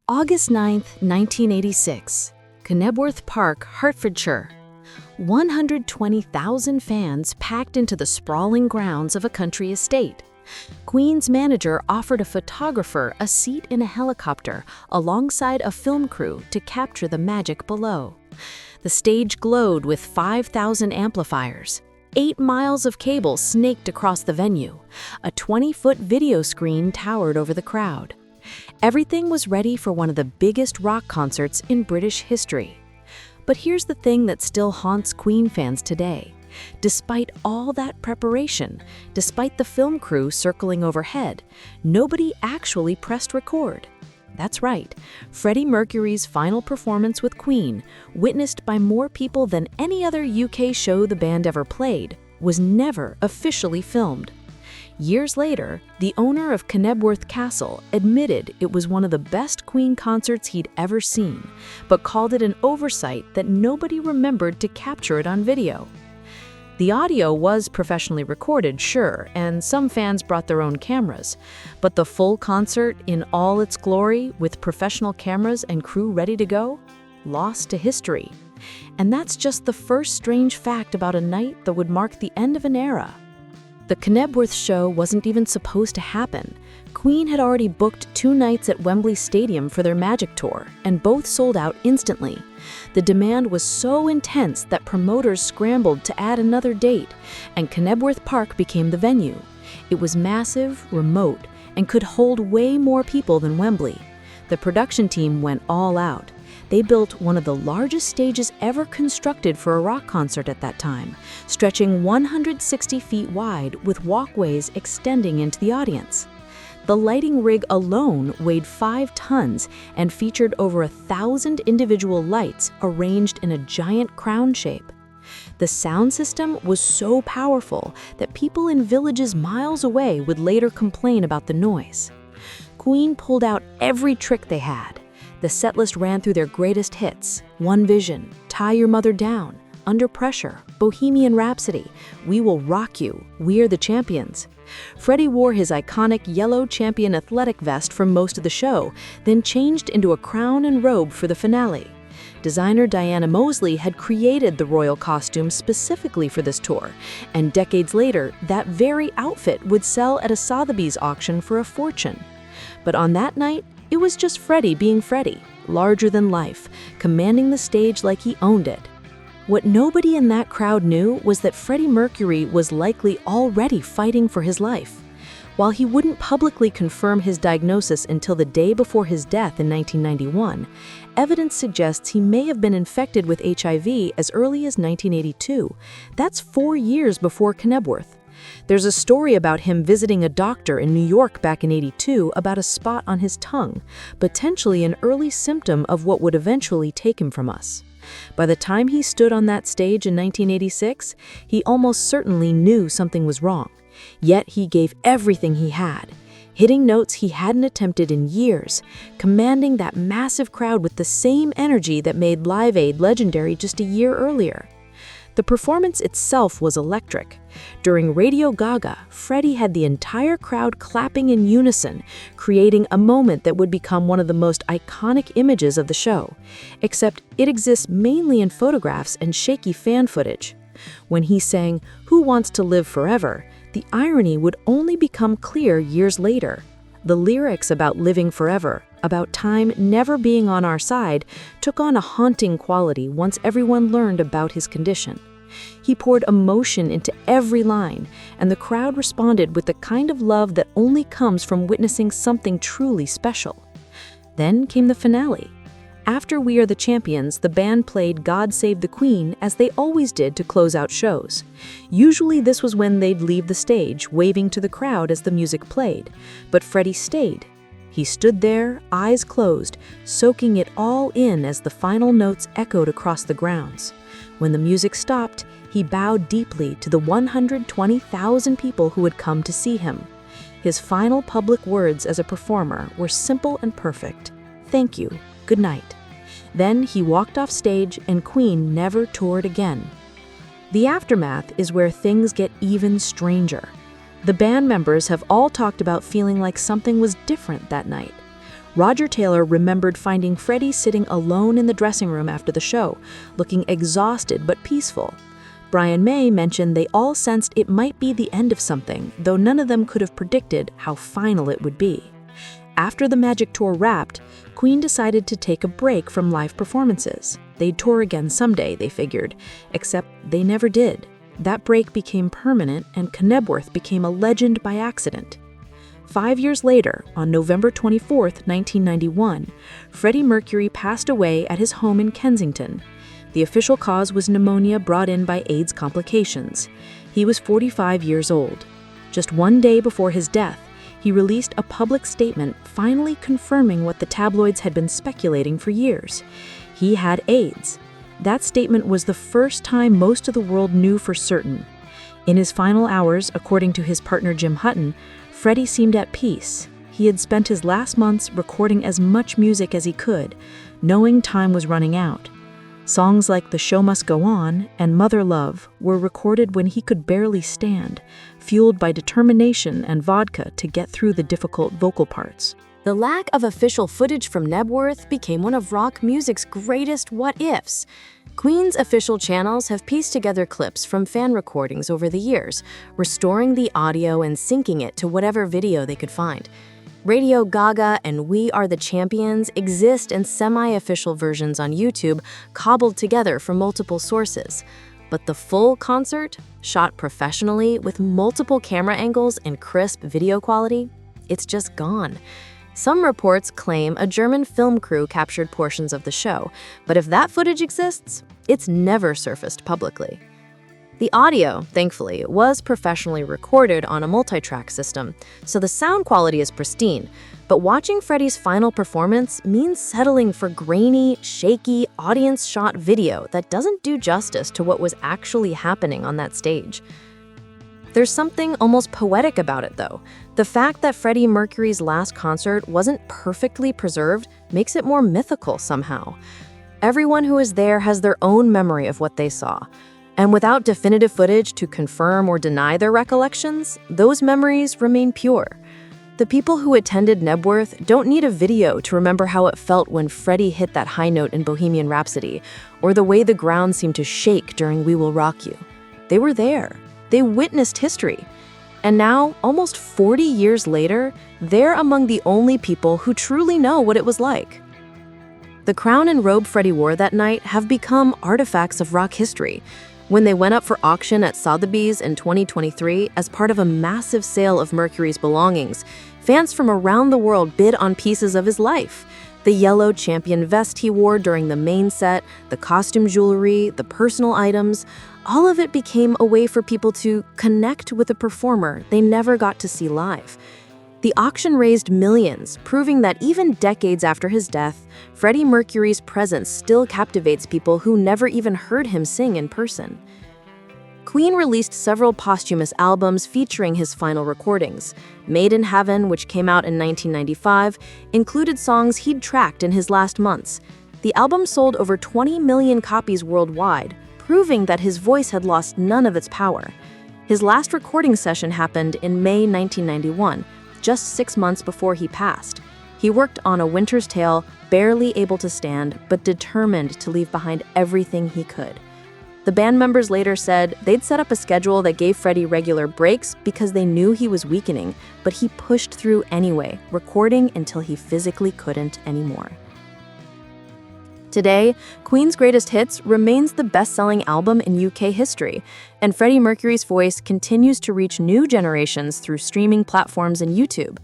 August 9th, 1986, Knebworth Park, Hertfordshire. 120,000 fans packed into the sprawling grounds of a country estate. Queen's manager offered a photographer a seat in a helicopter alongside a film crew to capture the magic below. The stage glowed with 5,000 amplifiers. 8 miles of cable snaked across the venue. A 20-foot video screen towered over the crowd. Everything was ready for one of the biggest rock concerts in British history. But here's the thing that still haunts Queen fans today. Despite all that preparation, despite the film crew circling overhead, nobody actually pressed record. That's right, Freddie Mercury's final performance with Queen, witnessed by more people than any other UK show the band ever played, was never officially filmed. Years later, the owner of Knebworth Castle admitted it was one of the best Queen concerts he'd ever seen, but called it an oversight that nobody remembered to capture it on video. The audio was professionally recorded, sure, and some fans brought their own cameras, but the full concert in all its glory, with professional cameras and crew ready to go, lost to history. And that's just the first strange fact about a night that would mark the end of an era. The Knebworth show wasn't even supposed to happen. Queen had already booked 2 nights at Wembley Stadium for their Magic Tour, and both sold out instantly. The demand was so intense that promoters scrambled to add another date, and Knebworth Park became the venue. It was massive, remote, and could hold way more people than Wembley. The production team went all out. They built one of the largest stages ever constructed for a rock concert at that time, stretching 160 feet wide with walkways extending into the audience. The lighting rig alone weighed 5 tons and featured over 1,000 individual lights arranged in a giant crown shape. The sound system was so powerful that people in villages miles away would later complain about the noise. Queen pulled out every trick they had. The setlist ran through their greatest hits: One Vision, Tie Your Mother Down, Under Pressure, Bohemian Rhapsody, We Will Rock You, We're the Champions. Freddie wore his iconic yellow champion athletic vest for most of the show, then changed into a crown and robe for the finale. Designer Diana Mosley had created the royal costume specifically for this tour, and decades later, that very outfit would sell at a Sotheby's auction for a fortune. But on that night, it was just Freddie being Freddie, larger than life, commanding the stage like he owned it. What nobody in that crowd knew was that Freddie Mercury was likely already fighting for his life. While he wouldn't publicly confirm his diagnosis until the day before his death in 1991, evidence suggests he may have been infected with HIV as early as 1982. That's 4 years before Knebworth. There's a story about him visiting a doctor in New York back in '82 about a spot on his tongue, potentially an early symptom of what would eventually take him from us. By the time he stood on that stage in 1986, he almost certainly knew something was wrong. Yet he gave everything he had, hitting notes he hadn't attempted in years, commanding that massive crowd with the same energy that made Live Aid legendary just a year earlier. The performance itself was electric. During Radio Gaga, Freddie had the entire crowd clapping in unison, creating a moment that would become one of the most iconic images of the show, except it exists mainly in photographs and shaky fan footage. When he sang "Who Wants to Live Forever," the irony would only become clear years later. The lyrics about living forever, about time never being on our side, took on a haunting quality once everyone learned about his condition. He poured emotion into every line, and the crowd responded with the kind of love that only comes from witnessing something truly special. Then came the finale. After We Are the Champions, the band played God Save the Queen, as they always did to close out shows. Usually this was when they'd leave the stage, waving to the crowd as the music played. But Freddie stayed. He stood there, eyes closed, soaking it all in as the final notes echoed across the grounds. When the music stopped, he bowed deeply to the 120,000 people who had come to see him. His final public words as a performer were simple and perfect: "Thank you. Good night." Then he walked off stage, and Queen never toured again. The aftermath is where things get even stranger. The band members have all talked about feeling like something was different that night. Roger Taylor remembered finding Freddie sitting alone in the dressing room after the show, looking exhausted but peaceful. Brian May mentioned they all sensed it might be the end of something, though none of them could have predicted how final it would be. After the Magic Tour wrapped, Queen decided to take a break from live performances. They'd tour again someday, they figured, except they never did. That break became permanent, and Knebworth became a legend by accident. 5 years later, on November 24, 1991, Freddie Mercury passed away at his home in Kensington. The official cause was pneumonia brought in by AIDS complications. He was 45 years old. Just one day before his death, he released a public statement finally confirming what the tabloids had been speculating for years. He had AIDS. That statement was the first time most of the world knew for certain. In his final hours, according to his partner Jim Hutton, Freddie seemed at peace. He had spent his last months recording as much music as he could, knowing time was running out. Songs like The Show Must Go On and Mother Love were recorded when he could barely stand, fueled by determination and vodka to get through the difficult vocal parts. The lack of official footage from Knebworth became one of rock music's greatest what-ifs. Queen's official channels have pieced together clips from fan recordings over the years, restoring the audio and syncing it to whatever video they could find. Radio Gaga and We Are the Champions exist in semi-official versions on YouTube, cobbled together from multiple sources. But the full concert, shot professionally with multiple camera angles and crisp video quality, it's just gone. Some reports claim a German film crew captured portions of the show, but if that footage exists, it's never surfaced publicly. The audio, thankfully, was professionally recorded on a multi-track system, so the sound quality is pristine, but watching Freddie's final performance means settling for grainy, shaky, audience-shot video that doesn't do justice to what was actually happening on that stage. There's something almost poetic about it, though. The fact that Freddie Mercury's last concert wasn't perfectly preserved makes it more mythical somehow. Everyone who is there has their own memory of what they saw. And without definitive footage to confirm or deny their recollections, those memories remain pure. The people who attended Knebworth don't need a video to remember how it felt when Freddie hit that high note in Bohemian Rhapsody, or the way the ground seemed to shake during We Will Rock You. They were there. They witnessed history. And now, almost 40 years later, they're among the only people who truly know what it was like. The crown and robe Freddie wore that night have become artifacts of rock history. When they went up for auction at Sotheby's in 2023 as part of a massive sale of Mercury's belongings, fans from around the world bid on pieces of his life. The yellow champion vest he wore during the main set, the costume jewelry, the personal items, all of it became a way for people to connect with a performer they never got to see live. The auction raised millions, proving that even decades after his death, Freddie Mercury's presence still captivates people who never even heard him sing in person. Queen released several posthumous albums featuring his final recordings. Made in Heaven, which came out in 1995, included songs he'd tracked in his last months. The album sold over 20 million copies worldwide, proving that his voice had lost none of its power. His last recording session happened in May 1991, just 6 months before he passed. He worked on A Winter's Tale, barely able to stand, but determined to leave behind everything he could. The band members later said they'd set up a schedule that gave Freddie regular breaks because they knew he was weakening, but he pushed through anyway, recording until he physically couldn't anymore. Today, Queen's Greatest Hits remains the best-selling album in UK history, and Freddie Mercury's voice continues to reach new generations through streaming platforms and YouTube.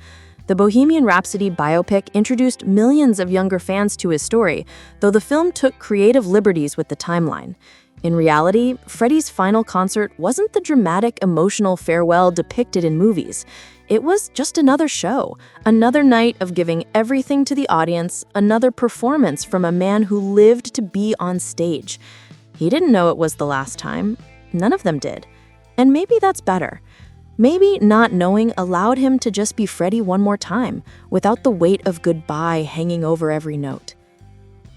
The Bohemian Rhapsody biopic introduced millions of younger fans to his story, though the film took creative liberties with the timeline. In reality, Freddie's final concert wasn't the dramatic, emotional farewell depicted in movies. It was just another show, another night of giving everything to the audience, another performance from a man who lived to be on stage. He didn't know it was the last time. None of them did. And maybe that's better. Maybe not knowing allowed him to just be Freddie one more time, without the weight of goodbye hanging over every note.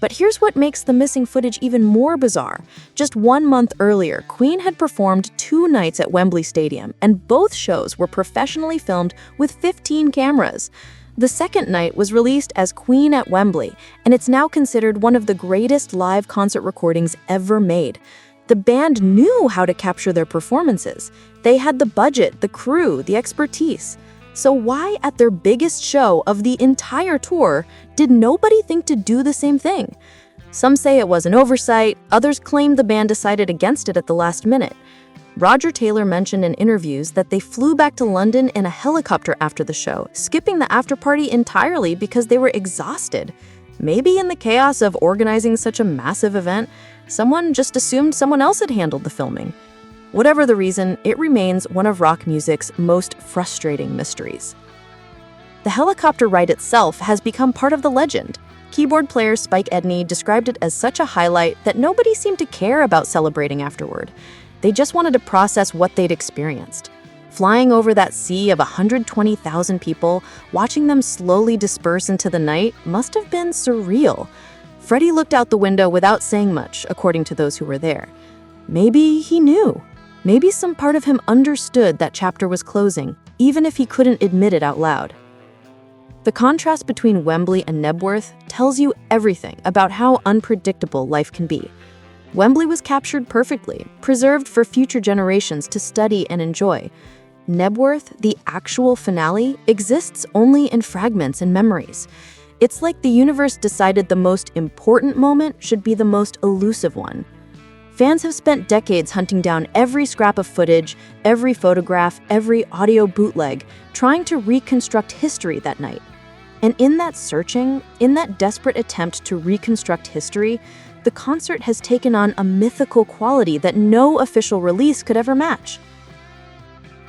But here's what makes the missing footage even more bizarre. Just 1 month earlier, Queen had performed 2 nights at Wembley Stadium, and both shows were professionally filmed with 15 cameras. The second night was released as Queen at Wembley, and it's now considered one of the greatest live concert recordings ever made. The band knew how to capture their performances. They had the budget, the crew, the expertise. So why, at their biggest show of the entire tour, did nobody think to do the same thing? Some say it was an oversight, others claim the band decided against it at the last minute. Roger Taylor mentioned in interviews that they flew back to London in a helicopter after the show, skipping the after-party entirely because they were exhausted. Maybe in the chaos of organizing such a massive event, someone just assumed someone else had handled the filming. Whatever the reason, it remains one of rock music's most frustrating mysteries. The helicopter ride itself has become part of the legend. Keyboard player Spike Edney described it as such a highlight that nobody seemed to care about celebrating afterward. They just wanted to process what they'd experienced. Flying over that sea of 120,000 people, watching them slowly disperse into the night must have been surreal. Freddie looked out the window without saying much, according to those who were there. Maybe he knew. Maybe some part of him understood that chapter was closing, even if he couldn't admit it out loud. The contrast between Wembley and Knebworth tells you everything about how unpredictable life can be. Wembley was captured perfectly, preserved for future generations to study and enjoy. Knebworth, the actual finale, exists only in fragments and memories. It's like the universe decided the most important moment should be the most elusive one. Fans have spent decades hunting down every scrap of footage, every photograph, every audio bootleg, trying to reconstruct history that night. And in that searching, in that desperate attempt to reconstruct history, the concert has taken on a mythical quality that no official release could ever match.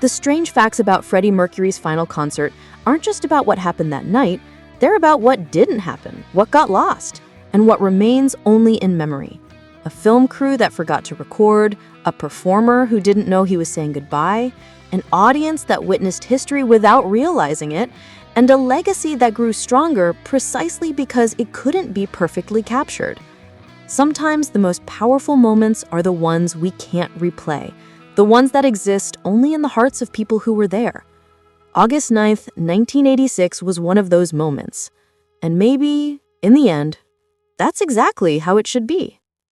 The strange facts about Freddie Mercury's final concert aren't just about what happened that night, they're about what didn't happen, what got lost, and what remains only in memory. A film crew that forgot to record, a performer who didn't know he was saying goodbye, an audience that witnessed history without realizing it, and a legacy that grew stronger precisely because it couldn't be perfectly captured. Sometimes the most powerful moments are the ones we can't replay, the ones that exist only in the hearts of people who were there. August 9th, 1986 was one of those moments. And maybe, in the end, that's exactly how it should be.